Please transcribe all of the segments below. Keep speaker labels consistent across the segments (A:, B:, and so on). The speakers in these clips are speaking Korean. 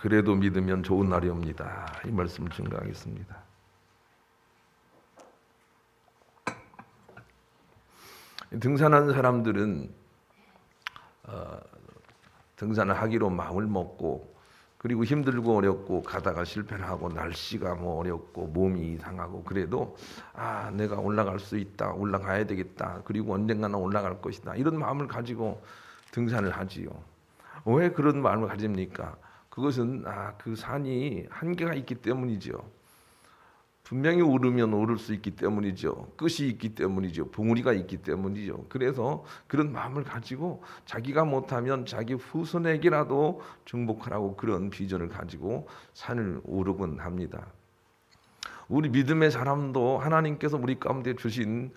A: 그래도 믿으면 좋은 날이 옵니다. 이 말씀을 증거하겠습니다. 등산하는 사람들은 등산을 하기로 마음을 먹고, 그리고 힘들고 어렵고 가다가 실패를 하고 날씨가 어렵고 몸이 이상하고 그래도 내가 올라갈 수 있다, 올라가야 되겠다, 그리고 언젠가는 올라갈 것이다, 이런 마음을 가지고 등산을 하지요. 왜 그런 마음을 가집니까? 그것은 그 산이 한계가 있기 때문이죠. 분명히 오르면 오를 수 있기 때문이죠. 끝이 있기 때문이죠. 봉우리가 있기 때문이죠. 그래서 그런 마음을 가지고 자기가 못하면 자기 후손에게라도 정복하라고 그런 비전을 가지고 산을 오르곤 합니다. 우리 믿음의 사람도 하나님께서 우리 가운데 주신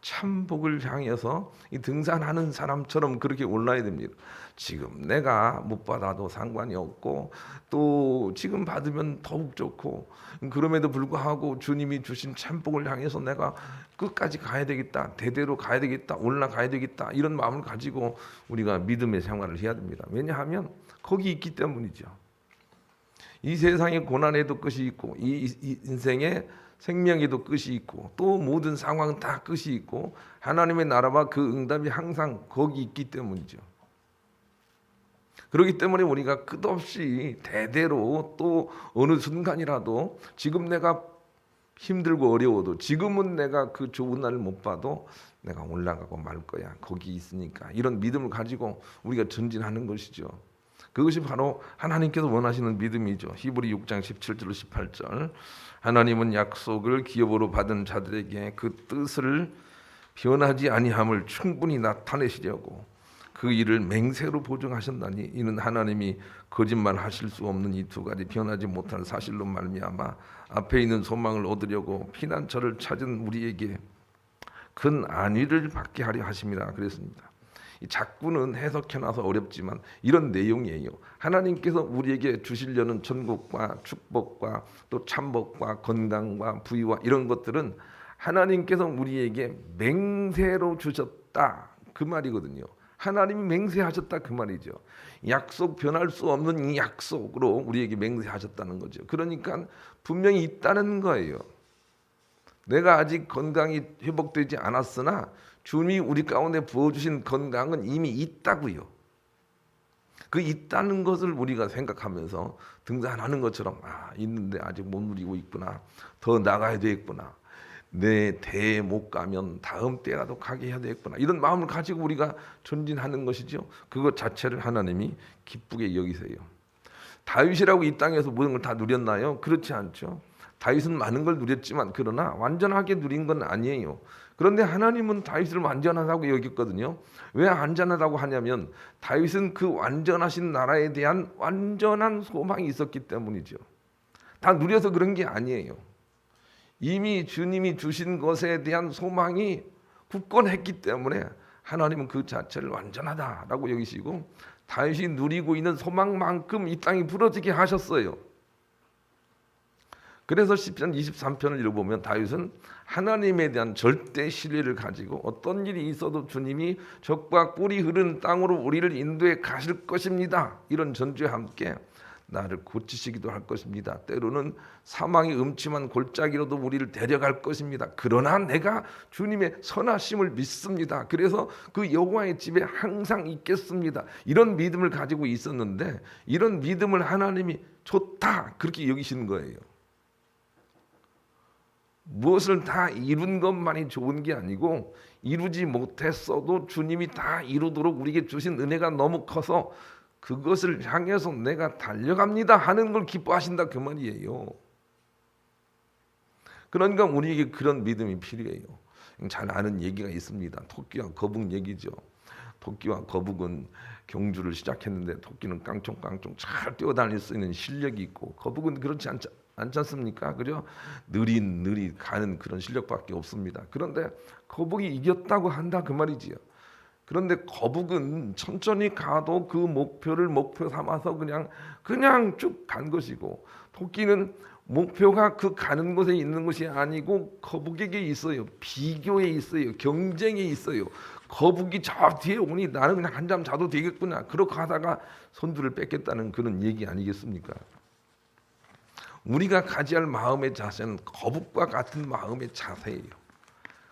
A: 참 복을 향해서 이 등산하는 사람처럼 그렇게 올라야 됩니다. 지금 내가 못 받아도 상관이 없고, 또 지금 받으면 더욱 좋고, 그럼에도 불구하고 주님이 주신 참 복을 향해서 내가 끝까지 가야 되겠다, 대대로 가야 되겠다, 올라가야 되겠다, 이런 마음을 가지고 우리가 믿음의 생활을 해야 됩니다. 왜냐하면 거기 있기 때문이죠. 이 세상의 고난에도 끝이 있고, 이 인생의 생명에도 끝이 있고, 또 모든 상황은 다 끝이 있고, 하나님의 나라와 그 응답이 항상 거기 있기 때문이죠. 그렇기 때문에 우리가 끝없이 대대로, 또 어느 순간이라도, 지금 내가 힘들고 어려워도, 지금은 내가 그 좋은 날을 못 봐도 내가 올라가고 말 거야, 거기 있으니까, 이런 믿음을 가지고 우리가 전진하는 것이죠. 그것이 바로 하나님께서 원하시는 믿음이죠. 히브리 6장 17절 18절, 하나님은 약속을 기업으로 받은 자들에게 그 뜻을 변하지 아니함을 충분히 나타내시려고 그 일을 맹세로 보증하셨나니, 이는 하나님이 거짓말하실 수 없는 이 두 가지 변하지 못할 사실로 말미암아 앞에 있는 소망을 얻으려고 피난처를 찾은 우리에게 큰 안위를 받게 하려 하심이라 그랬습니다. 이 작구는 해석해놔서 어렵지만 이런 내용이에요. 하나님께서 우리에게 주시려는 천국과 축복과 또 참복과 건강과 부유와 이런 것들은 하나님께서 우리에게 맹세로 주셨다, 그 말이거든요. 하나님이 맹세하셨다, 그 말이죠. 약속, 변할 수 없는 이 약속으로 우리에게 맹세하셨다는 거죠. 그러니까 분명히 있다는 거예요. 내가 아직 건강이 회복되지 않았으나 주님이 우리 가운데 부어주신 건강은 이미 있다고요. 그 있다는 것을 우리가 생각하면서 등산하는 것처럼 있는데 아직 못 누리고 있구나, 더 나가야 되겠구나, 내 대에 못 가면 다음 때라도 가게 해야 되겠구나, 이런 마음을 가지고 우리가 전진하는 것이죠. 그것 자체를 하나님이 기쁘게 여기세요. 다윗이라고 이 땅에서 모든 걸 다 누렸나요? 그렇지 않죠. 다윗은 많은 걸 누렸지만 그러나 완전하게 누린 건 아니에요. 그런데 하나님은 다윗을 완전하다고 여겼거든요. 왜 완전하다고 하냐면 다윗은 그 완전하신 나라에 대한 완전한 소망이 있었기 때문이죠. 다 누려서 그런 게 아니에요. 이미 주님이 주신 것에 대한 소망이 굳건했기 때문에 하나님은 그 자체를 완전하다라고 여기시고, 다윗이 누리고 있는 소망만큼 이 땅이 부러지게 하셨어요. 그래서 시편 23편을 읽어보면 다윗은 하나님에 대한 절대 신뢰를 가지고 어떤 일이 있어도 주님이 적과 꿀이 흐르는 땅으로 우리를 인도해 가실 것입니다, 이런 전주와 함께 나를 고치시기도 할 것입니다. 때로는 사망의 음침한 골짜기로도 우리를 데려갈 것입니다. 그러나 내가 주님의 선하심을 믿습니다. 그래서 그 여호와의 집에 항상 있겠습니다. 이런 믿음을 가지고 있었는데, 이런 믿음을 하나님이 좋다, 그렇게 여기시는 거예요. 무엇을 다 이룬 것만이 좋은 게 아니고, 이루지 못했어도 주님이 다 이루도록 우리에게 주신 은혜가 너무 커서 그것을 향해서 내가 달려갑니다 하는 걸 기뻐하신다, 그 말이에요. 그러니까 우리에게 그런 믿음이 필요해요. 잘 아는 얘기가 있습니다. 토끼와 거북 얘기죠. 토끼와 거북은 경주를 시작했는데 토끼는 깡총깡총 잘 뛰어다닐 수 있는 실력이 있고, 거북은 그렇지 않지 않습니까? 그죠? 느릿느릿 가는 그런 실력밖에 없습니다. 그런데 거북이 이겼다고 한다, 그 말이지요. 그런데 거북은 천천히 가도 그 목표를 목표 삼아서 그냥 쭉 간 것이고, 토끼는 목표가 그 가는 곳에 있는 것이 아니고 거북에게 있어요. 비교에 있어요. 경쟁에 있어요. 거북이 저 뒤에 오니 나는 그냥 한잠 자도 되겠구나. 그렇게 하다가 선두를 뺏겠다는 그런 얘기 아니겠습니까? 우리가 가져야 할 마음의 자세는 거북과 같은 마음의 자세예요.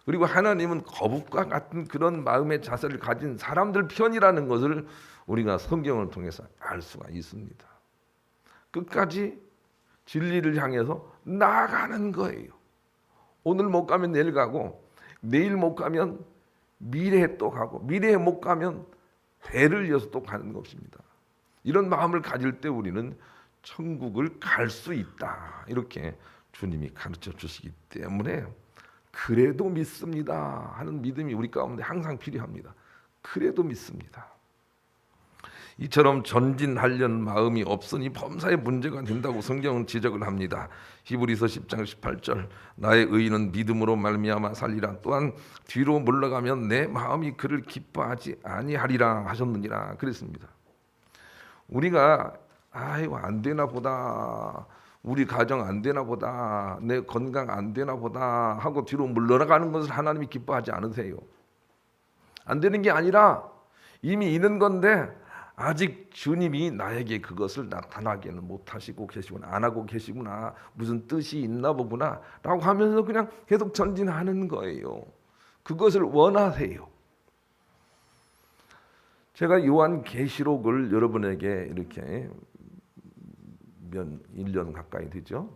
A: 그리고 하나님은 거북과 같은 그런 마음의 자세를 가진 사람들 편이라는 것을 우리가 성경을 통해서 알 수가 있습니다. 끝까지 진리를 향해서 나아가는 거예요. 오늘 못 가면 내일 가고, 내일 못 가면 미래에 또 가고, 미래에 못 가면 대를 이어서 또 가는 것입니다. 이런 마음을 가질 때 우리는 천국을 갈 수 있다. 이렇게 주님이 가르쳐 주시기 때문에 그래도 믿습니다 하는 믿음이 우리 가운데 항상 필요합니다. 그래도 믿습니다. 이처럼 전진하려는 마음이 없으니 범사에 문제가 된다고 성경은 지적을 합니다. 히브리서 10장 18절 나의 의인은 믿음으로 말미암아 살리라. 또한 뒤로 물러가면 내 마음이 그를 기뻐하지 아니하리라 하셨느니라 그랬습니다. 우리가 아이고 안 되나 보다, 우리 가정 안 되나 보다, 내 건강 안 되나 보다 하고 뒤로 물러나가는 것을 하나님이 기뻐하지 않으세요. 안 되는 게 아니라 이미 있는 건데 아직 주님이 나에게 그것을 나타나게는 못하시고 계시구나, 안 하고 계시구나, 무슨 뜻이 있나 보구나 라고 하면서 그냥 계속 전진하는 거예요. 그것을 원하세요. 제가 요한계시록을 여러분에게 이렇게 1년 가까이 되죠.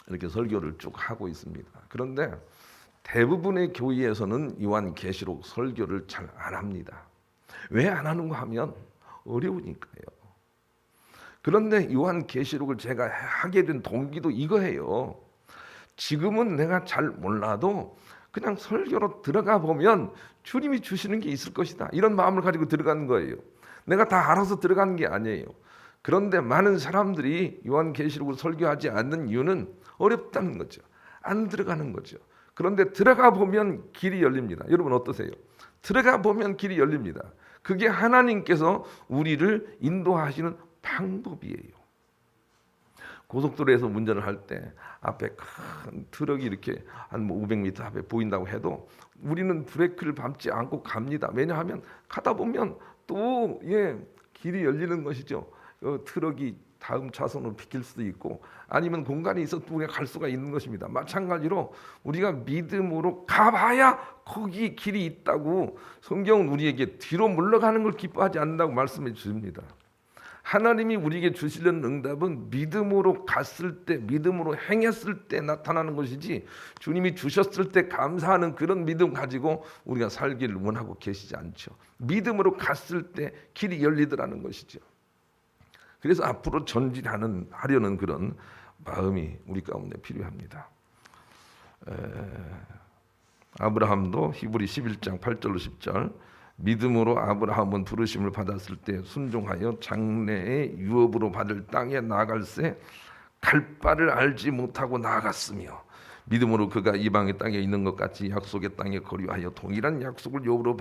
A: 이렇게 설교를 쭉 하고 있습니다. 그런데 대부분의 교회에서는 요한계시록 설교를 잘 안 합니다. 왜 안 하는가 하면 어려우니까요. 그런데 요한계시록을 제가 하게 된 동기도 이거예요. 지금은 내가 잘 몰라도 그냥 설교로 들어가 보면 주님이 주시는 게 있을 것이다. 이런 마음을 가지고 들어가는 거예요. 내가 다 알아서 들어가는 게 아니에요. 그런데 많은 사람들이 요한계시록을 설교하지 않는 이유는 어렵다는 거죠. 안 들어가는 거죠. 그런데 들어가 보면 길이 열립니다. 여러분 어떠세요? 들어가 보면 길이 열립니다. 그게 하나님께서 우리를 인도하시는 방법이에요. 고속도로에서 운전을 할 때 앞에 큰 트럭이 이렇게 한 500m 앞에 보인다고 해도 우리는 브레이크를 밟지 않고 갑니다. 왜냐하면 가다 보면 또 길이 열리는 것이죠. 트럭이 다음 차선으로 비킬 수도 있고 아니면 공간이 있어도 우리가 갈 수가 있는 것입니다. 마찬가지로 우리가 믿음으로 가봐야 거기 길이 있다고 성경은 우리에게 뒤로 물러가는 걸 기뻐하지 않는다고 말씀해 주십니다. 하나님이 우리에게 주시려는 응답은 믿음으로 갔을 때, 믿음으로 행했을 때 나타나는 것이지 주님이 주셨을 때 감사하는 그런 믿음 가지고 우리가 살기를 원하고 계시지 않죠. 믿음으로 갔을 때 길이 열리더라는 것이죠. 그래서 앞으로 전진하려는 그런 마음이 우리 가운데 필요합니다. 아브라함도 히브리 11장 8절로 10절 믿음으로 아브라함은 부르심을 받았을 때 순종하여 장래의 유업으로 받을 땅에 나아갈새 갈 바를 알지 못하고 나아갔으며 믿음으로 그가 이방의 땅에 있는 것 같이 약속의 땅에 거류하여 동일한 약속을 유업으로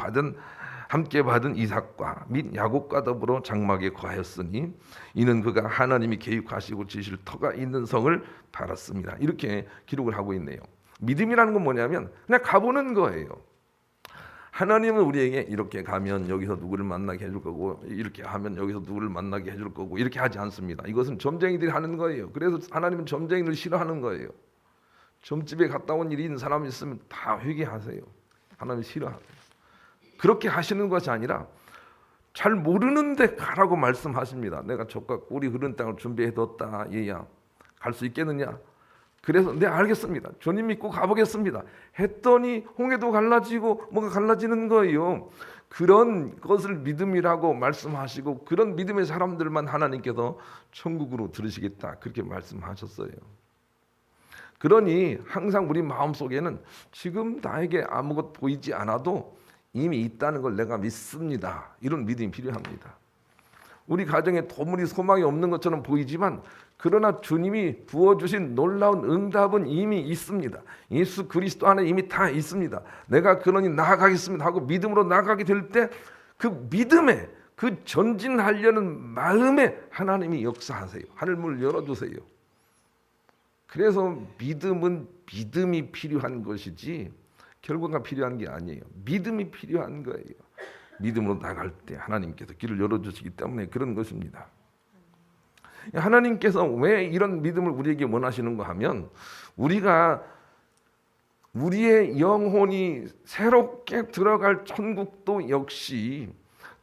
A: 함께 받은 이삭과 및 야곱과 더불어 장막에 거하였으니 이는 그가 하나님이 계획하시고 지실 터가 있는 성을 바랐습니다. 이렇게 기록을 하고 있네요. 믿음이라는 건 뭐냐면 그냥 가보는 거예요. 하나님은 우리에게 이렇게 가면 여기서 누구를 만나게 해줄 거고 이렇게 하면 여기서 누구를 만나게 해줄 거고 이렇게 하지 않습니다. 이것은 점쟁이들이 하는 거예요. 그래서 하나님은 점쟁이를 싫어하는 거예요. 점집에 갔다 온 일이 있는 사람이 있으면 다 회개하세요. 하나님이 싫어하세요. 그렇게 하시는 것이 아니라 잘 모르는데 가라고 말씀하십니다. 내가 젖과 꿀이 흐르는 땅을 준비해뒀다. 얘야 갈 수 있겠느냐? 그래서 네 알겠습니다. 주님 믿고 가보겠습니다. 했더니 홍해도 갈라지고 뭐가 갈라지는 거예요. 그런 것을 믿음이라고 말씀하시고 그런 믿음의 사람들만 하나님께서 천국으로 들으시겠다 그렇게 말씀하셨어요. 그러니 항상 우리 마음속에는 지금 나에게 아무것도 보이지 않아도 이미 있다는 걸 내가 믿습니다. 이런 믿음이 필요합니다. 우리 가정에 도무지 소망이 없는 것처럼 보이지만 그러나 주님이 부어주신 놀라운 응답은 이미 있습니다. 예수 그리스도 안에 이미 다 있습니다. 내가 그러니 나아가겠습니다 하고 믿음으로 나아가게 될 때 그 믿음에 그 전진하려는 마음에 하나님이 역사하세요. 하늘문을 열어주세요. 그래서 믿음은 믿음이 필요한 것이지 결과가 필요한 게 아니에요. 믿음이 필요한 거예요. 믿음으로 나갈 때 하나님께서 길을 열어주시기 때문에 그런 것입니다. 하나님께서 왜 이런 믿음을 우리에게 원하시는가 하면 우리가 우리의 영혼이 새롭게 들어갈 천국도 역시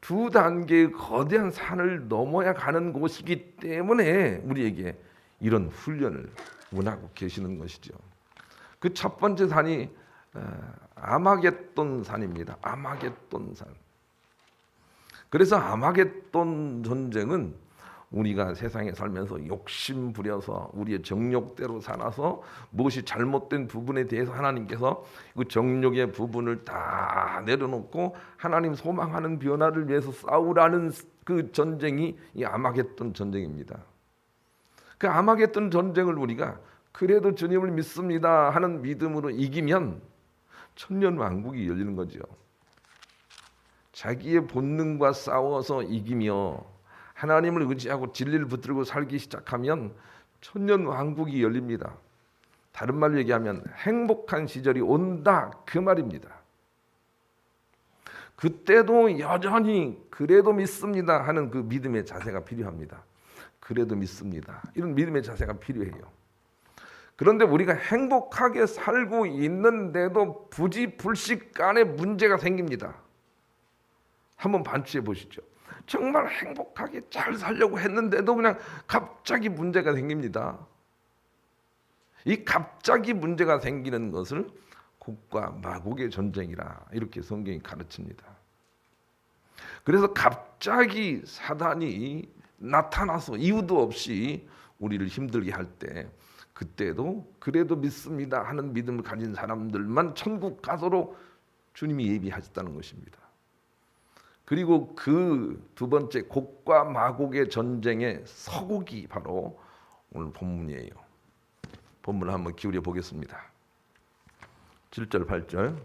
A: 두 단계의 거대한 산을 넘어야 가는 곳이기 때문에 우리에게 이런 훈련을 원하고 계시는 것이죠. 그 첫 번째 산이 아마겟돈 산입니다. 아마겟돈 산. 그래서 아마겟돈 전쟁은 우리가 세상에 살면서 욕심 부려서 우리의 정욕대로 살아서 무엇이 잘못된 부분에 대해서 하나님께서 그 정욕의 부분을 다 내려놓고 하나님 소망하는 변화를 위해서 싸우라는 그 전쟁이 이 아마겟돈 전쟁입니다. 그 아마겟돈 전쟁을 우리가 그래도 주님을 믿습니다 하는 믿음으로 이기면 천년왕국이 열리는 거죠. 자기의 본능과 싸워서 이기며 하나님을 의지하고 진리를 붙들고 살기 시작하면 천년왕국이 열립니다. 다른 말로 얘기하면 행복한 시절이 온다 그 말입니다. 그때도 여전히 그래도 믿습니다 하는 그 믿음의 자세가 필요합니다. 그래도 믿습니다. 이런 믿음의 자세가 필요해요. 그런데 우리가 행복하게 살고 있는데도 부지불식간에 문제가 생깁니다. 한번 반추해 보시죠. 정말 행복하게 잘 살려고 했는데도 그냥 갑자기 문제가 생깁니다. 이 갑자기 문제가 생기는 것을 곡과 마곡의 전쟁이라 이렇게 성경이 가르칩니다. 그래서 갑자기 사단이 나타나서 이유도 없이 우리를 힘들게 할 때 그때도 그래도 믿습니다 하는 믿음을 가진 사람들만 천국 가도록 주님이 예비하셨다는 것입니다. 그리고 그 두 번째 곡과 마곡의 전쟁의 서곡이 바로 오늘 본문이에요. 본문을 한번 기울여 보겠습니다. 7절 8절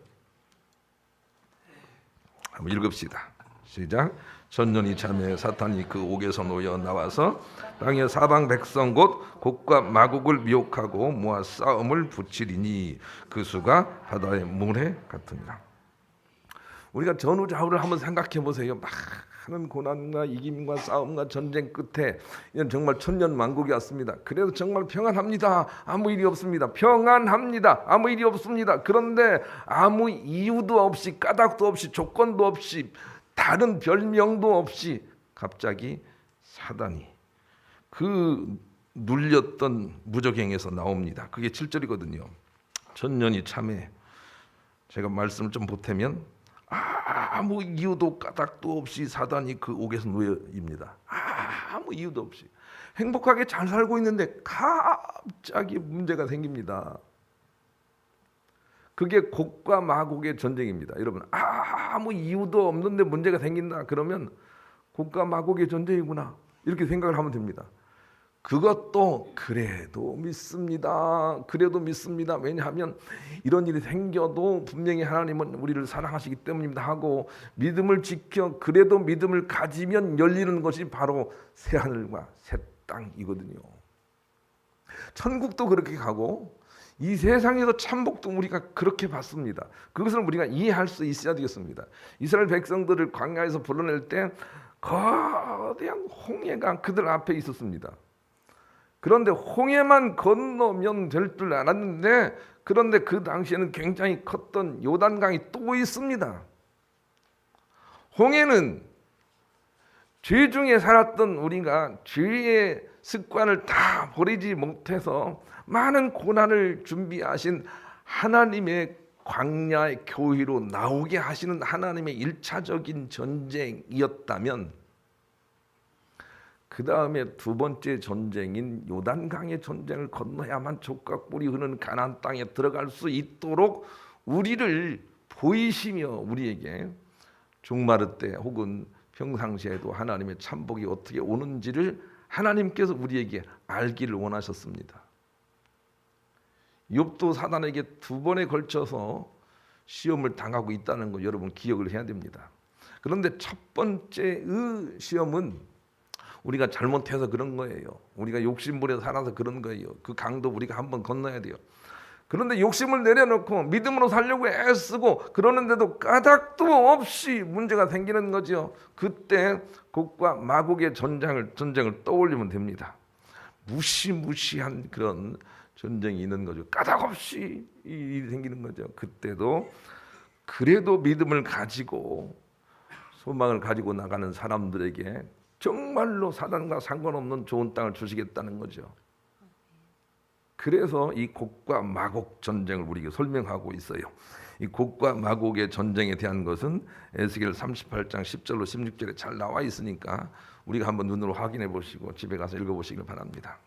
A: 한번 읽읍시다. 시작. 전년이 참에 사탄이 그 옥에서 놓여 나와서 땅의 사방 백성 곧 곡과 마곡을 미혹하고 모아 싸움을 붙이리니 그 수가 바다의 모래 같으니라. 우리가 전후좌우를 한번 생각해 보세요. 많은 고난과 이김과 싸움과 전쟁 끝에 이건 정말 천년왕국이 왔습니다. 그래도 정말 평안합니다. 아무 일이 없습니다. 평안합니다. 아무 일이 없습니다. 그런데 아무 이유도 없이 까닭도 없이 조건도 없이 다른 별명도 없이 갑자기 사단이 그 눌렸던 무적행에서 나옵니다. 그게 7절이거든요. 천년이 참에 제가 말씀을 좀 보태면 아무 이유도 까닭도 없이 사단이 그 옥에서 놓여입니다. 아무 이유도 없이 행복하게 잘 살고 있는데 갑자기 문제가 생깁니다. 그게 곡과 마곡의 전쟁입니다. 여러분 아무 이유도 없는데 문제가 생긴다 그러면 곡과 마곡의 전쟁이구나 이렇게 생각을 하면 됩니다. 그것도 그래도 믿습니다. 그래도 믿습니다. 왜냐하면 이런 일이 생겨도 분명히 하나님은 우리를 사랑하시기 때문입니다 하고 믿음을 지켜 그래도 믿음을 가지면 열리는 것이 바로 새하늘과 새 땅이거든요. 천국도 그렇게 가고 이 세상에서 참복도 우리가 그렇게 봤습니다. 그것을 우리가 이해할 수 있어야 되겠습니다. 이스라엘 백성들을 광야에서 불러낼 때 거대한 홍해가 그들 앞에 있었습니다. 그런데 홍해만 건너면 될 줄 알았는데 그런데 그 당시에는 굉장히 컸던 요단강이 또 있습니다. 홍해는 죄 중에 살았던 우리가 죄의 습관을 다 버리지 못해서 많은 고난을 준비하신 하나님의 광야의 교회로 나오게 하시는 하나님의 1차적인 전쟁이었다면 그 다음에 두 번째 전쟁인 요단강의 전쟁을 건너야만 족과 꿀이 흐르는 가나안 땅에 들어갈 수 있도록 우리를 보이시며 우리에게 종마르 때 혹은 평상시에도 하나님의 참복이 어떻게 오는지를 하나님께서 우리에게 알기를 원하셨습니다. 욥도 사단에게 두 번에 걸쳐서 시험을 당하고 있다는 거 여러분 기억을 해야 됩니다. 그런데 첫 번째의 시험은 우리가 잘못해서 그런 거예요. 우리가 욕심부려 살아서 그런 거예요. 그 강도 우리가 한번 건너야 돼요. 그런데 욕심을 내려놓고 믿음으로 살려고 애쓰고 그러는데도 까닭도 없이 문제가 생기는 거죠. 그때 곡과 마곡의 전쟁을 떠올리면 됩니다. 무시무시한 그런 전쟁이 있는 거죠. 까닭 없이 일이 생기는 거죠. 그때도 그래도 믿음을 가지고 소망을 가지고 나가는 사람들에게 정말로 사단과 상관없는 좋은 땅을 주시겠다는 거죠. 그래서 이 곡과 마곡 전쟁을 우리에게 설명하고 있어요. 이 곡과 마곡의 전쟁에 대한 것은 에스겔 38장 10절로 16절에 잘 나와 있으니까 우리가 한번 눈으로 확인해 보시고 집에 가서 읽어보시길 바랍니다.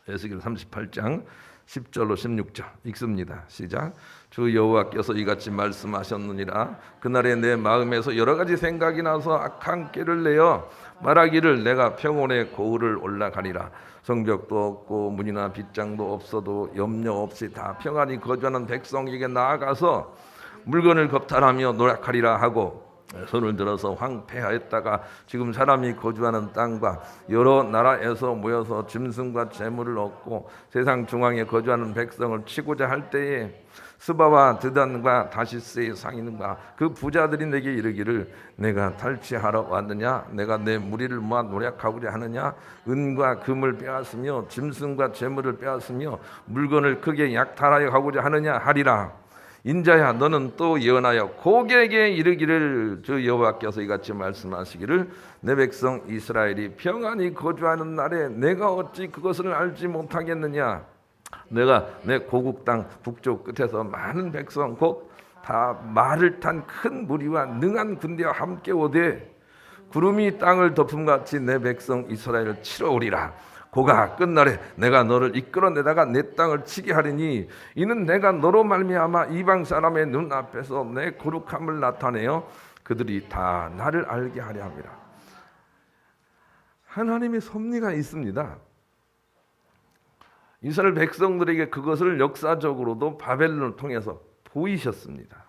A: 에스겔 38장 10절로 16절 읽습니다. 시작. 주 여호와께서 이같이 말씀하셨느니라. 그날에 내 마음에서 여러 가지 생각이 나서 악한 꾀를 내어 말하기를 내가 평온의 고을을 올라가리라. 성벽도 없고 문이나 빗장도 없어도 염려 없이 다 평안히 거주하는 백성에게 나아가서 물건을 겁탈하며 노력하리라 하고 손을 들어서 황폐하였다가 지금 사람이 거주하는 땅과 여러 나라에서 모여서 짐승과 재물을 얻고 세상 중앙에 거주하는 백성을 치고자 할 때에 스바와 드단과 다시스의 상인과 그 부자들이 내게 이르기를 내가 탈취하러 왔느냐? 내가 내 무리를 모아 노력하고자 하느냐? 은과 금을 빼앗으며 짐승과 재물을 빼앗으며 물건을 크게 약탈하여 가고자 하느냐 하리라. 인자야 너는 또 예언하여 고객에게 이르기를 주 여호와께서 이같이 말씀하시기를 내 백성 이스라엘이 평안히 거주하는 날에 내가 어찌 그것을 알지 못하겠느냐. 내가 내 고국 땅 북쪽 끝에서 많은 백성 곧 다 말을 탄 큰 무리와 능한 군대와 함께 오되 구름이 땅을 덮음같이 내 백성 이스라엘을 치러 오리라. 고가 끝날에 내가 너를 이끌어내다가 내 땅을 치게 하리니 이는 내가 너로 말미암아 이방 사람의 눈앞에서 내 거룩함을 나타내어 그들이 다 나를 알게 하려 함이라. 하나님의 섭리가 있습니다. 이스라엘 백성들에게 그것을 역사적으로도 바벨론을 통해서 보이셨습니다.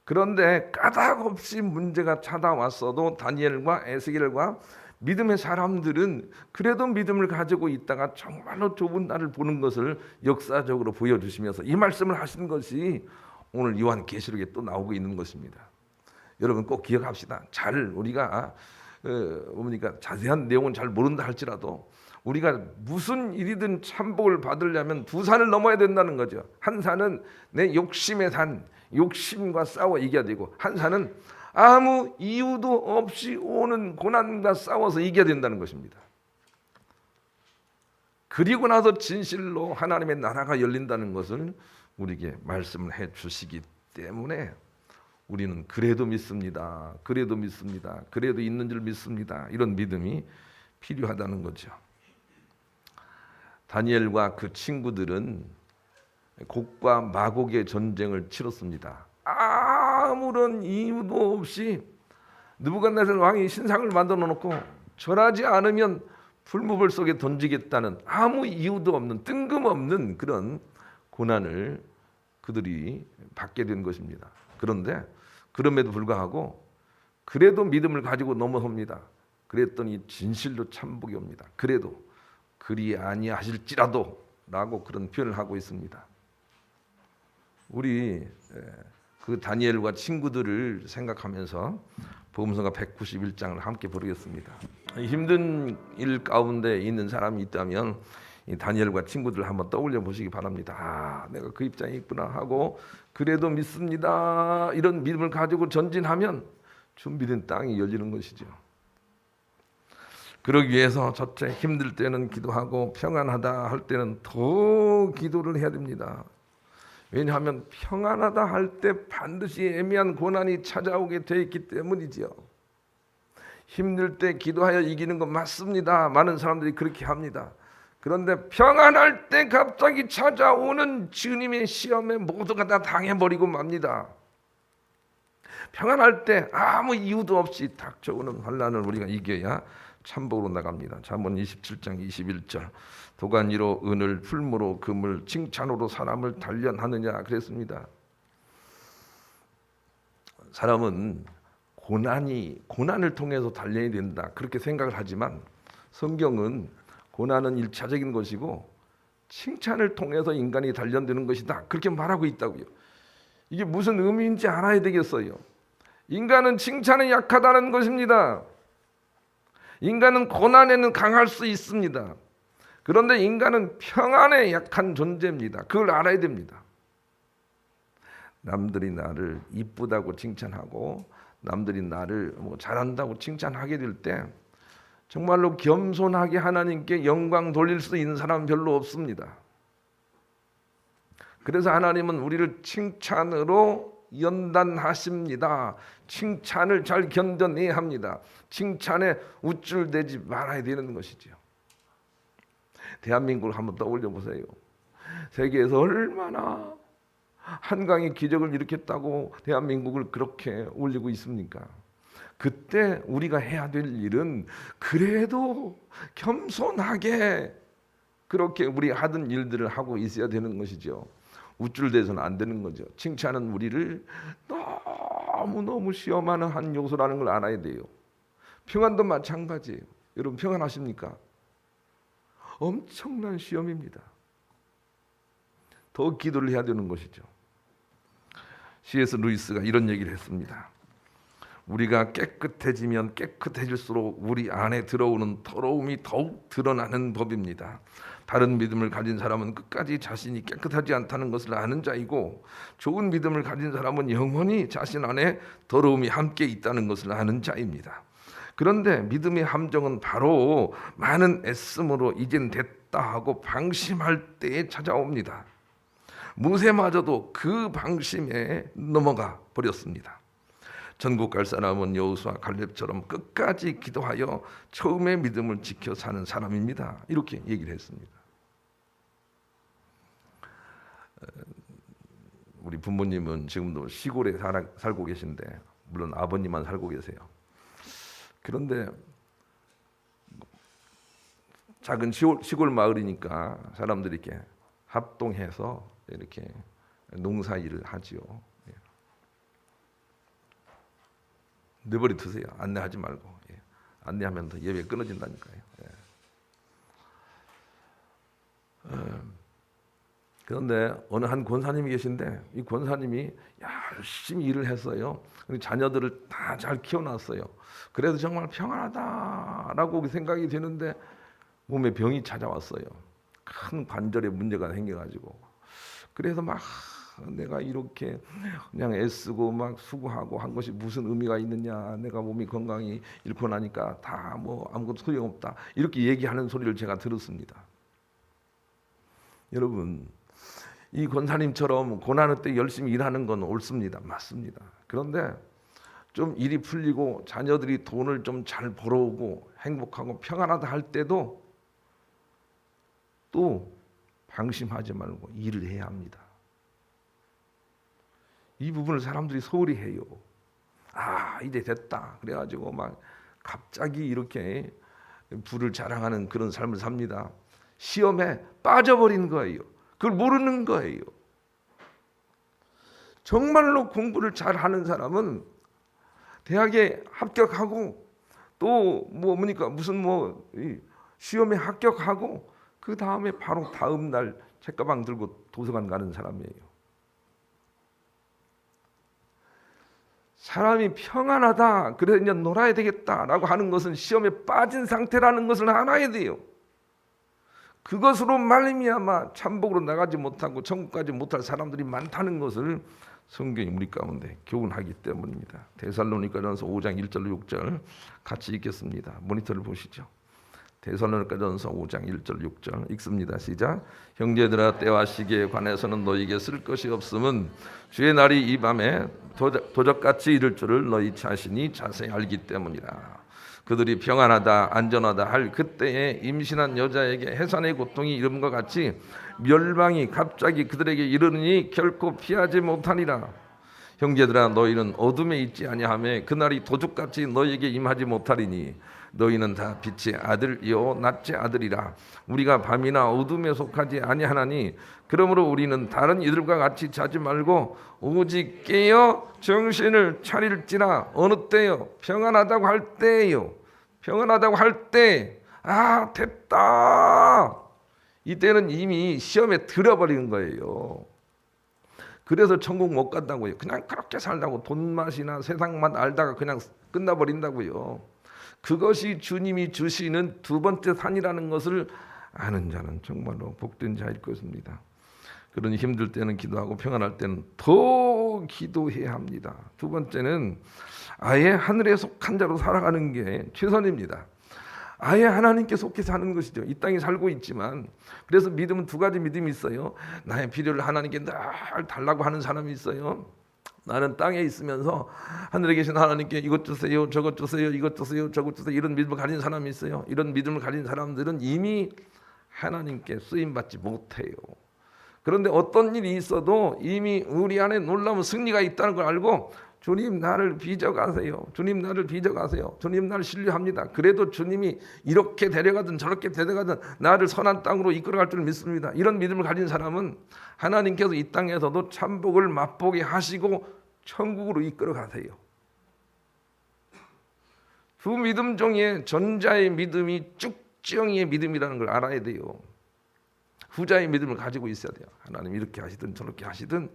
A: 그런데 까닭없이 문제가 찾아왔어도 다니엘과 에스겔과 믿음의 사람들은 그래도 믿음을 가지고 있다가 정말로 좁은 날을 보는 것을 역사적으로 보여주시면서 이 말씀을 하신 것이 오늘 요한계시록에 또 나오고 있는 것입니다. 여러분 꼭 기억합시다. 잘 우리가 뭡니까 자세한 내용은 잘 모른다 할지라도 우리가 무슨 일이든 참복을 받으려면 두 산을 넘어야 된다는 거죠. 한 산은 내 욕심의 산, 욕심과 싸워 이겨야 되고 한 산은 아무 이유도 없이 오는 고난과 싸워서 이겨야 된다는 것입니다. 그리고 나서 진실로 하나님의 나라가 열린다는 것을 우리에게 말씀을 해 주시기 때문에 우리는 그래도 믿습니다. 그래도 믿습니다. 그래도 있는 줄 믿습니다. 이런 믿음이 필요하다는 거죠. 다니엘과 그 친구들은 곡과 마곡의 전쟁을 치렀습니다. 아무런 이유도 없이 느부갓네살 왕이 신상을 만들어 놓고 절하지 않으면 풀무불 속에 던지겠다는 아무 이유도 없는 뜬금없는 그런 고난을 그들이 받게 된 것입니다. 그런데 그럼에도 불구하고 그래도 믿음을 가지고 넘어섭니다. 그랬더니 진실로 참복이 옵니다. 그래도 그리 아니하실지라도 라고 그런 표현을 하고 있습니다. 우리 그 다니엘과 친구들을 생각하면서 복음서가 191장을 함께 부르겠습니다. 힘든 일 가운데 있는 사람이 있다면 이 다니엘과 친구들 한번 떠올려 보시기 바랍니다. 아, 내가 그 입장에 있구나 하고 그래도 믿습니다. 이런 믿음을 가지고 전진하면 준비된 땅이 열리는 것이죠. 그러기 위해서 첫째 힘들 때는 기도하고 평안하다 할 때는 더 기도를 해야 됩니다. 왜냐하면 평안하다 할 때 반드시 애매한 고난이 찾아오게 돼 있기 때문이지요. 힘들 때 기도하여 이기는 건 맞습니다. 많은 사람들이 그렇게 합니다. 그런데 평안할 때 갑자기 찾아오는 주님의 시험에 모두가 다 당해버리고 맙니다. 평안할 때 아무 이유도 없이 닥쳐오는 환난을 우리가 이겨야 참복으로 나갑니다. 잠언 27장 21절 도가니로 은을 풀무로 금을 칭찬으로 사람을 단련하느냐 그랬습니다. 사람은 고난을 통해서 단련이 된다 그렇게 생각을 하지만 성경은 고난은 일차적인 것이고 칭찬을 통해서 인간이 단련되는 것이다 그렇게 말하고 있다고요. 이게 무슨 의미인지 알아야 되겠어요. 인간은 칭찬에 약하다는 것입니다. 인간은 고난에는 강할 수 있습니다. 그런데 인간은 평안에 약한 존재입니다. 그걸 알아야 됩니다. 남들이 나를 이쁘다고 칭찬하고 남들이 나를 잘한다고 칭찬하게 될 때 정말로 겸손하게 하나님께 영광 돌릴 수 있는 사람은 별로 없습니다. 그래서 하나님은 우리를 칭찬으로 연단하십니다. 칭찬을 잘 견뎌내야 합니다. 칭찬에 우쭐대지 말아야 되는 것이죠. 대한민국을 한번 떠올려 보세요. 세계에서 얼마나 한강이 기적을 일으켰다고 대한민국을 그렇게 올리고 있습니까? 그때 우리가 해야 될 일은 그래도 겸손하게 그렇게 우리 하던 일들을 하고 있어야 되는 것이죠. 우쭐대서는 안 되는 거죠. 칭찬은 우리를 너무너무 시험하는 한 요소라는 걸 알아야 돼요. 평안도 마찬가지예요. 여러분 평안하십니까? 엄청난 시험입니다. 더 기도를 해야 되는 것이죠. C.S. 루이스가 이런 얘기를 했습니다. 우리가 깨끗해지면 깨끗해질수록 우리 안에 들어오는 더러움이 더욱 드러나는 법입니다. 다른 믿음을 가진 사람은 끝까지 자신이 깨끗하지 않다는 것을 아는 자이고 좋은 믿음을 가진 사람은 영원히 자신 안에 더러움이 함께 있다는 것을 아는 자입니다. 그런데 믿음의 함정은 바로 많은 애씀으로 이젠 됐다 하고 방심할 때에 찾아옵니다. 모세마저도 그 방심에 넘어가 버렸습니다. 전국 갈 사람은 여호수아 갈렙처럼 끝까지 기도하여 처음의 믿음을 지켜 사는 사람입니다. 이렇게 얘기를 했습니다. 우리 부모님은 지금도 시골에 살고 계신데 물론 아버님만 살고 계세요. 그런데 작은 시골 마을이니까 사람들이 이렇게 합동해서 이렇게 농사 일을 하지요. 내버려 두세요. 안내하지 말고. 안내하면 더 예배 끊어진다니까요. 그런데 어느 한 권사님이 계신데 이 권사님이 열심히 일을 했어요. 자녀들을 다 잘 키워놨어요. 그래도 정말 평안하다라고 생각이 되는데 몸에 병이 찾아왔어요. 큰 관절에 문제가 생겨가지고 그래서 막 내가 이렇게 그냥 애쓰고 막 수고하고 한 것이 무슨 의미가 있느냐, 내가 몸이 건강이 잃고 나니까 다 아무것도 소용없다 이렇게 얘기하는 소리를 제가 들었습니다. 여러분 이 권사님처럼 고난의 때 열심히 일하는 건 옳습니다. 맞습니다. 그런데 좀 일이 풀리고 자녀들이 돈을 좀 잘 벌어오고 행복하고 평안하다 할 때도 또 방심하지 말고 일을 해야 합니다. 이 부분을 사람들이 소홀히 해요. 이제 됐다 그래가지고 막 갑자기 이렇게 부를 자랑하는 그런 삶을 삽니다. 시험에 빠져버린 거예요. 그걸 모르는 거예요. 정말로 공부를 잘하는 사람은 대학에 합격하고 또 무슨 시험에 합격하고 그 다음에 바로 다음 날 책가방 들고 도서관 가는 사람이에요. 사람이 평안하다, 그래 이제 놀아야 되겠다라고 하는 것은 시험에 빠진 상태라는 것을 알아야 돼요. 그것으로 말미암아 참복으로 나가지 못하고 천국 가지 못할 사람들이 많다는 것을 성경이 우리 가운데 교훈하기 때문입니다. 데살로니가전서 5장 1절 6절 같이 읽겠습니다. 모니터를 보시죠. 데살로니가전서 5장 1절 6절 읽습니다. 시작. 형제들아 때와 시기에 관해서는 너희에게 쓸 것이 없음은 주의 날이 이 밤에 도적같이 이를 줄을 너희 자신이 자세히 알기 때문이라. 그들이 평안하다 안전하다 할 그때에 임신한 여자에게 해산의 고통이 이름과 같이 멸망이 갑자기 그들에게 이르느니 결코 피하지 못하니라. 형제들아 너희는 어둠에 있지 아니하며 그날이 도둑같이 너희에게 임하지 못하리니 너희는 다 빛의 아들이요 낮의 아들이라. 우리가 밤이나 어둠에 속하지 아니하나니 그러므로 우리는 다른 이들과 같이 자지 말고 오직 깨어 정신을 차릴지라. 어느 때요? 평안하다고 할 때예요. 평안하다고 할 때, 아 됐다, 이때는 이미 시험에 들어버리는 거예요. 그래서 천국 못 간다고요. 그냥 그렇게 살다고 돈맛이나 세상만 알다가 그냥 끝나버린다고요. 그것이 주님이 주시는 두 번째 산이라는 것을 아는 자는 정말로 복된 자일 것입니다. 그러니 힘들 때는 기도하고 평안할 때는 더 기도해야 합니다. 두 번째는 아예 하늘에 속한 자로 살아가는 게 최선입니다. 아예 하나님께 속해 사는 것이죠. 이 땅에 살고 있지만, 그래서 믿음은 두 가지 믿음이 있어요. 나의 필요를 하나님께 늘 달라고 하는 사람이 있어요. 나는 땅에 있으면서 하늘에 계신 하나님께 이것 주세요, 저것 주세요, 이것 주세요, 저것 주세요, 이런 믿음을 가진 사람이 있어요. 이런 믿음을 가진 사람들은 이미 하나님께 쓰임받지 못해요. 그런데 어떤 일이 있어도 이미 우리 안에 놀라운 승리가 있다는 걸 알고, 주님 나를 빚어가세요, 주님 나를 빚어가세요, 주님 나를 신뢰합니다. 그래도 주님이 이렇게 데려가든 저렇게 데려가든 나를 선한 땅으로 이끌어갈 줄 믿습니다. 이런 믿음을 가진 사람은 하나님께서 이 땅에서도 참복을 맛보게 하시고 천국으로 이끌어가세요. 두 믿음 중에 전자의 믿음이 쭉정이의 믿음이라는 걸 알아야 돼요. 후자의 믿음을 가지고 있어야 돼요. 하나님 이렇게 하시든 저렇게 하시든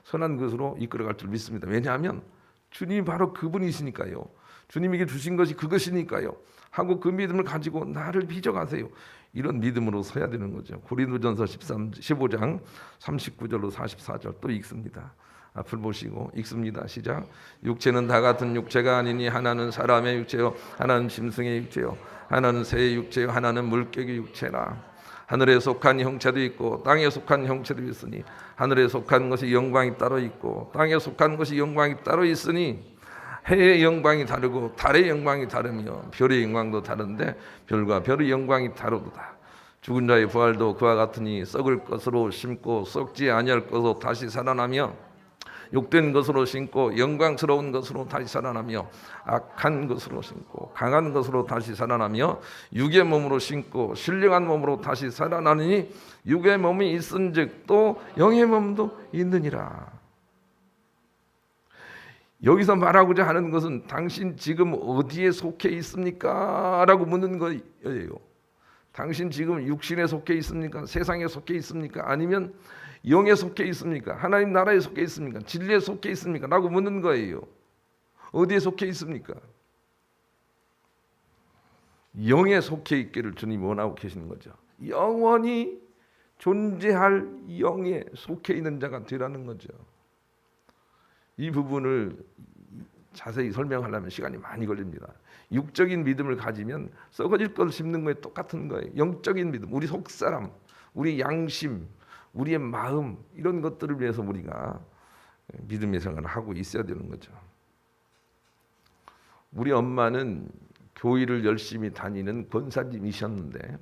A: 선한 것으로 이끌어갈 줄 믿습니다. 왜냐하면 주님이 바로 그분이시니까요. 주님에게 주신 것이 그것이니까요. 하고 그 믿음을 가지고 나를 빚어가세요. 이런 믿음으로 서야 되는 거죠. 고린도전서 15장 39절로 44절 또 읽습니다. 앞을 보시고 읽습니다. 시작. 육체는 다 같은 육체가 아니니 하나는 사람의 육체요 하나는 짐승의 육체요 하나는 새의 육체요 하나는 물고기 육체라. 하늘에 속한 형체도 있고 땅에 속한 형체도 있으니 하늘에 속한 것이 영광이 따로 있고 땅에 속한 것이 영광이 따로 있으니 해의 영광이 다르고 달의 영광이 다르며 별의 영광도 다른데 별과 별의 영광이 다르도다. 죽은 자의 부활도 그와 같으니 썩을 것으로 심고 썩지 아니할 것으로 다시 살아나며 욕된 것으로 심고 영광스러운 것으로 다시 살아나며 악한 것으로 심고 강한 것으로 다시 살아나며 육의 몸으로 심고 신령한 몸으로 다시 살아나니 육의 몸이 있은즉 또 영의 몸도 있느니라. 여기서 말하고자 하는 것은 당신 지금 어디에 속해 있습니까? 라고 묻는 거예요. 당신 지금 육신에 속해 있습니까? 세상에 속해 있습니까? 아니면 영에 속해 있습니까? 하나님 나라에 속해 있습니까? 진리에 속해 있습니까? 라고 묻는 거예요. 어디에 속해 있습니까? 영에 속해 있기를 주님이 원하고 계시는 거죠. 영원히 존재할 영에 속해 있는 자가 되라는 거죠. 이 부분을 자세히 설명하려면 시간이 많이 걸립니다. 육적인 믿음을 가지면 썩어질 것을 심는 거에 똑같은 거예요. 영적인 믿음, 우리 속사람, 우리 양심, 우리의 마음, 이런 것들을 위해서 우리가 믿음의 생활을 하고 있어야 되는 거죠. 우리 엄마는 교회를 열심히 다니는 권사님이셨는데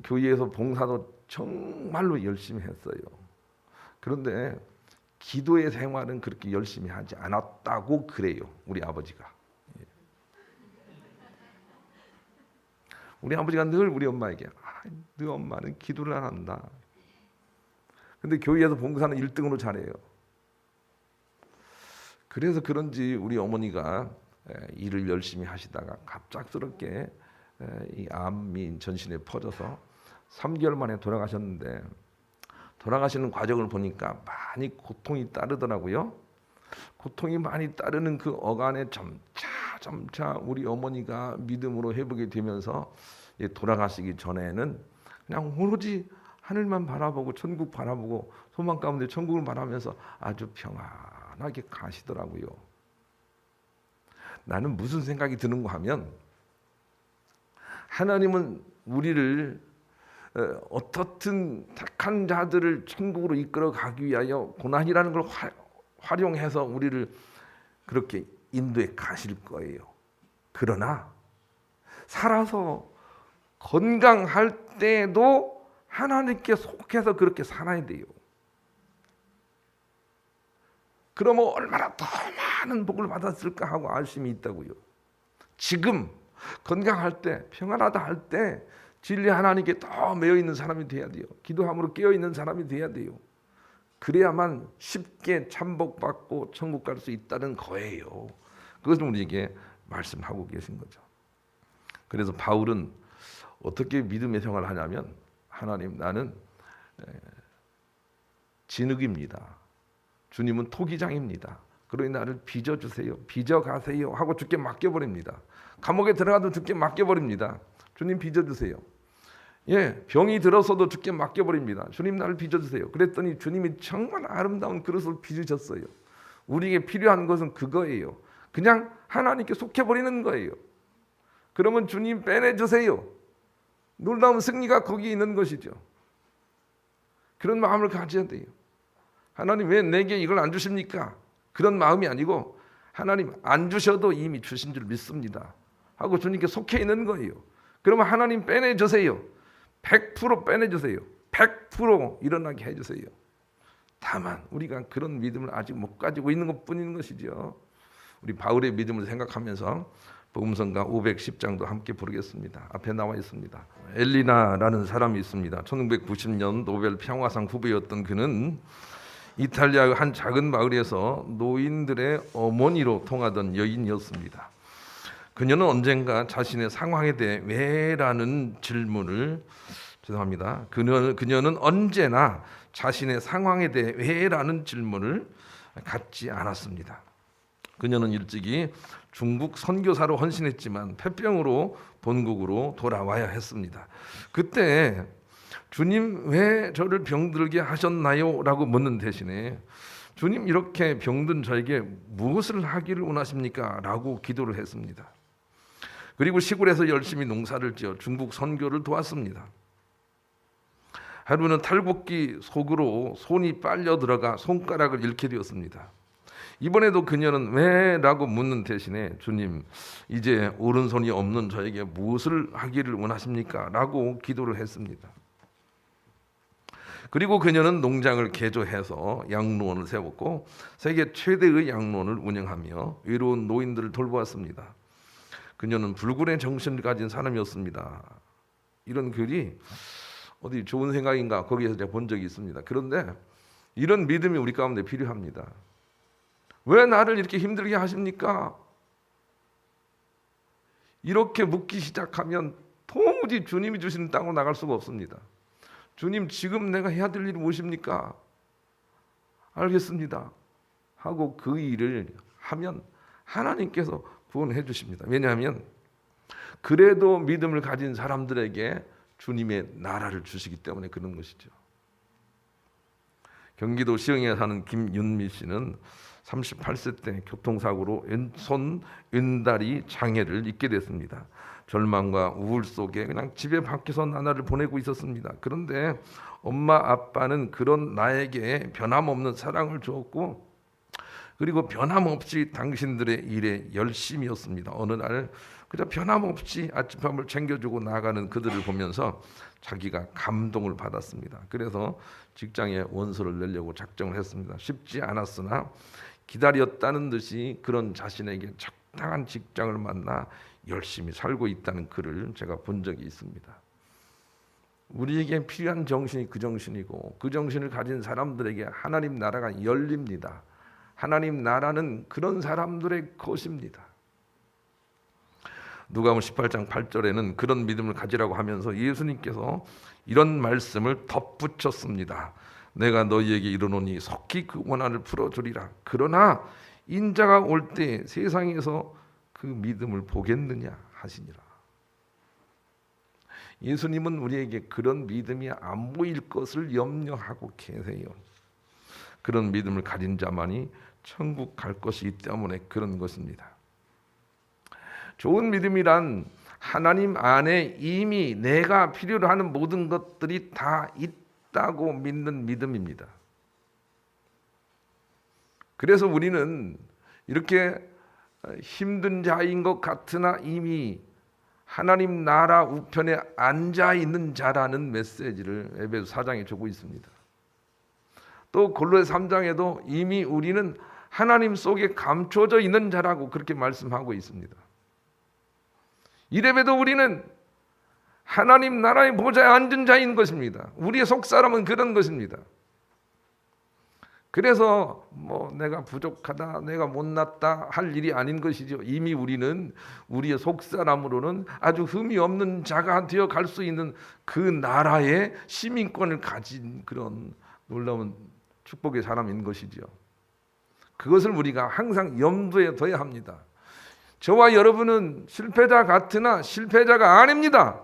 A: 교회에서 봉사도 정말로 열심히 했어요. 그런데 기도의 생활은 그렇게 열심히 하지 않았다고 그래요. 우리 아버지가. 우리 아버지가 늘 우리 엄마에게 너 엄마는 기도를 안 한다. 근데 교회에서 봉사는 1등으로 잘해요. 그래서 그런지 우리 어머니가 일을 열심히 하시다가 갑작스럽게 이 암이 전신에 퍼져서 3개월 만에 돌아가셨는데, 돌아가시는 과정을 보니까 많이 고통이 따르더라고요. 고통이 많이 따르는 그 어간에 점차 우리 어머니가 믿음으로 회복이 되면서 돌아가시기 전에는 그냥 오로지 하늘만 바라보고 천국 바라보고 소망 가운데 천국을 바라면서 아주 평안하게 가시더라고요. 나는 무슨 생각이 드는가 하면, 하나님은 우리를 어떻든 택한 자들을 천국으로 이끌어 가기 위하여 고난이라는 걸 활용해서 우리를 그렇게 인도해 가실 거예요. 그러나 살아서 건강할 때도 하나님께 속해서 그렇게 살아야 돼요. 그러면 얼마나 더 많은 복을 받았을까 하고 아쉬움이 있다고요. 지금 건강할 때, 평안하다 할 때 진리 하나님께 더 매여 있는 사람이 돼야 돼요. 기도함으로 깨어 있는 사람이 돼야 돼요. 그래야만 쉽게 참복받고 천국 갈 수 있다는 거예요. 그것을 우리에게 말씀하고 계신 거죠. 그래서 바울은 어떻게 믿음의 생활을 하냐면, 하나님, 나는 진흙입니다. 주님은 토기장입니다. 그러니 나를 빚어주세요. 빚어가세요 하고 주께 맡겨버립니다. 감옥에 들어가도 주께 맡겨버립니다. 주님 빚어주세요. 병이 들어서도 주께 맡겨버립니다. 주님 나를 빚어주세요. 그랬더니 주님이 정말 아름다운 그릇을 빚으셨어요. 우리에게 필요한 것은 그거예요. 그냥 하나님께 속해버리는 거예요. 그러면 주님 빼내주세요. 놀라운 승리가 거기 있는 것이죠. 그런 마음을 가져야 돼요. 하나님 왜 내게 이걸 안 주십니까? 그런 마음이 아니고, 하나님 안 주셔도 이미 주신 줄 믿습니다 하고 주님께 속해 있는 거예요. 그러면 하나님 빼내주세요. 100% 빼내주세요. 100% 일어나게 해주세요. 다만 우리가 그런 믿음을 아직 못 가지고 있는 것뿐인 것이죠. 우리 바울의 믿음을 생각하면서 복음성가 510장도 함께 부르겠습니다. 앞에 나와 있습니다. 엘리나라는 사람이 있습니다. 1990년 노벨 평화상 후보였던 그는 이탈리아의 한 작은 마을에서 노인들의 어머니로 통하던 여인이었습니다. 그녀는 언젠가 자신의 상황에 대해 왜라는 질문을 그녀는 언제나 자신의 상황에 대해 왜라는 질문을 갖지 않았습니다. 그녀는 일찍이 중국 선교사로 헌신했지만 폐병으로 본국으로 돌아와야 했습니다. 그때 주님 왜 저를 병들게 하셨나요? 라고 묻는 대신에 주님 이렇게 병든 저에게 무엇을 하기를 원하십니까? 라고 기도를 했습니다. 그리고 시골에서 열심히 농사를 지어 중국 선교를 도왔습니다. 하루는 탈곡기 속으로 손이 빨려 들어가 손가락을 잃게 되었습니다. 이번에도 그녀는 왜? 라고 묻는 대신에 주님 이제 오른손이 없는 저에게 무엇을 하기를 원하십니까? 라고 기도를 했습니다. 그리고 그녀는 농장을 개조해서 양로원을 세웠고 세계 최대의 양로원을 운영하며 외로운 노인들을 돌보았습니다. 그녀는 불굴의 정신을 가진 사람이었습니다. 이런 글이 어디 좋은 생각인가 거기에서 제가 본 적이 있습니다. 그런데 이런 믿음이 우리 가운데 필요합니다. 왜 나를 이렇게 힘들게 하십니까? 이렇게 묻기 시작하면 도무지 주님이 주시는 땅으로 나갈 수가 없습니다. 주님 지금 내가 해야 될 일이 무엇입니까? 알겠습니다 하고 그 일을 하면 하나님께서 구원해 주십니다. 왜냐하면 그래도 믿음을 가진 사람들에게 주님의 나라를 주시기 때문에 그런 것이죠. 경기도 시흥에 사는 김윤미 씨는 38세 때 교통사고로 왼손 왼다리 장애를 입게 됐습니다. 절망과 우울 속에 그냥 집에 밖에서 나날을 보내고 있었습니다. 그런데 엄마 아빠는 그런 나에게 변함없는 사랑을 주었고, 그리고 변함없이 당신들의 일에 열심이었습니다. 어느 날 그저 변함없이 아침밥을 챙겨주고 나가는 그들을 보면서 자기가 감동을 받았습니다. 그래서 직장에 원서를 내려고 작정을 했습니다. 쉽지 않았으나 기다렸다는 듯이 그런 자신에게 적당한 직장을 만나 열심히 살고 있다는 글을 제가 본 적이 있습니다. 우리에게 필요한 정신이 그 정신이고, 그 정신을 가진 사람들에게 하나님 나라가 열립니다. 하나님 나라는 그런 사람들의 것입니다. 누가복음 18장 8절에는 그런 믿음을 가지라고 하면서 예수님께서 이런 말씀을 덧붙였습니다. 내가 너희에게 이르노니 속히 그 원한을 풀어주리라. 그러나 인자가 올 때 세상에서 그 믿음을 보겠느냐 하시니라. 예수님은 우리에게 그런 믿음이 안 보일 것을 염려하고 계세요. 그런 믿음을 가진 자만이 천국 갈 것이기 때문에 그런 것입니다. 좋은 믿음이란 하나님 안에 이미 내가 필요로 하는 모든 것들이 다 있다고 믿는 믿음입니다. 그래서 우리는 이렇게 힘든 자인 것 같으나 이미 하나님 나라 우편에 앉아 있는 자라는 메시지를 에베소 4장에 주고 있습니다. 또 골로새 3장에도 이미 우리는 하나님 속에 감춰져 있는 자라고 그렇게 말씀하고 있습니다. 이래봬도 우리는 하나님 나라의 보좌에 앉은 자인 것입니다. 우리의 속사람은 그런 것입니다. 그래서 내가 부족하다, 내가 못났다 할 일이 아닌 것이죠. 이미 우리는 우리의 속사람으로는 아주 흠이 없는 자가 되어 갈 수 있는 그 나라의 시민권을 가진 그런 놀라운 축복의 사람인 것이죠. 그것을 우리가 항상 염두에 둬야 합니다. 저와 여러분은 실패자 같으나 실패자가 아닙니다.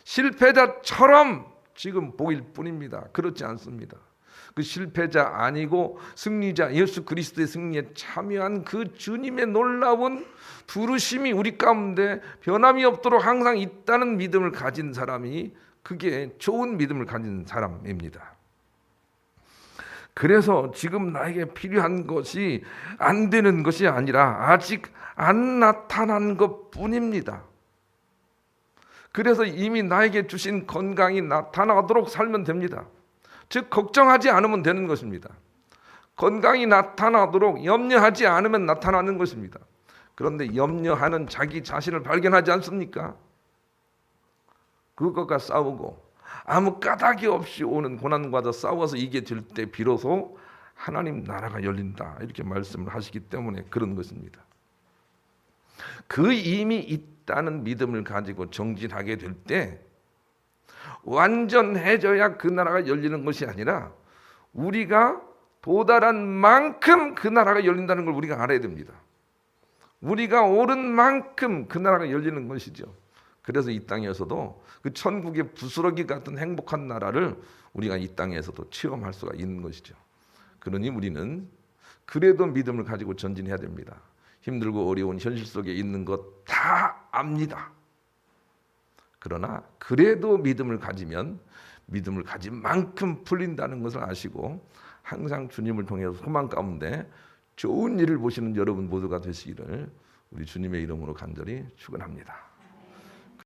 A: 실패자처럼 지금 보일 뿐입니다. 그렇지 않습니다. 그 실패자 아니고 승리자 예수 그리스도의 승리에 참여한 그 주님의 놀라운 부르심이 우리 가운데 변함이 없도록 항상 있다는 믿음을 가진 사람이 그게 좋은 믿음을 가진 사람입니다. 그래서 지금 나에게 필요한 것이 안 되는 것이 아니라 아직 안 나타난 것뿐입니다. 그래서 이미 나에게 주신 건강이 나타나도록 살면 됩니다. 즉 걱정하지 않으면 되는 것입니다. 건강이 나타나도록 염려하지 않으면 나타나는 것입니다. 그런데 염려하는 자기 자신을 발견하지 않습니까? 그것과 싸우고 아무 까닭이 없이 오는 고난과도 싸워서 이게 될 때 비로소 하나님 나라가 열린다 이렇게 말씀을 하시기 때문에 그런 것입니다. 그 이미 있다는 믿음을 가지고 정진하게 될 때 완전해져야 그 나라가 열리는 것이 아니라 우리가 도달한 만큼 그 나라가 열린다는 걸 우리가 알아야 됩니다. 우리가 오른 만큼 그 나라가 열리는 것이죠. 그래서 이 땅에서도 그 천국의 부스러기 같은 행복한 나라를 우리가 이 땅에서도 체험할 수가 있는 것이죠. 그러니 우리는 그래도 믿음을 가지고 전진해야 됩니다. 힘들고 어려운 현실 속에 있는 것 다 압니다. 그러나 그래도 믿음을 가지면 믿음을 가진 만큼 풀린다는 것을 아시고 항상 주님을 통해서 소망 가운데 좋은 일을 보시는 여러분 모두가 되시기를 우리 주님의 이름으로 간절히 축원합니다.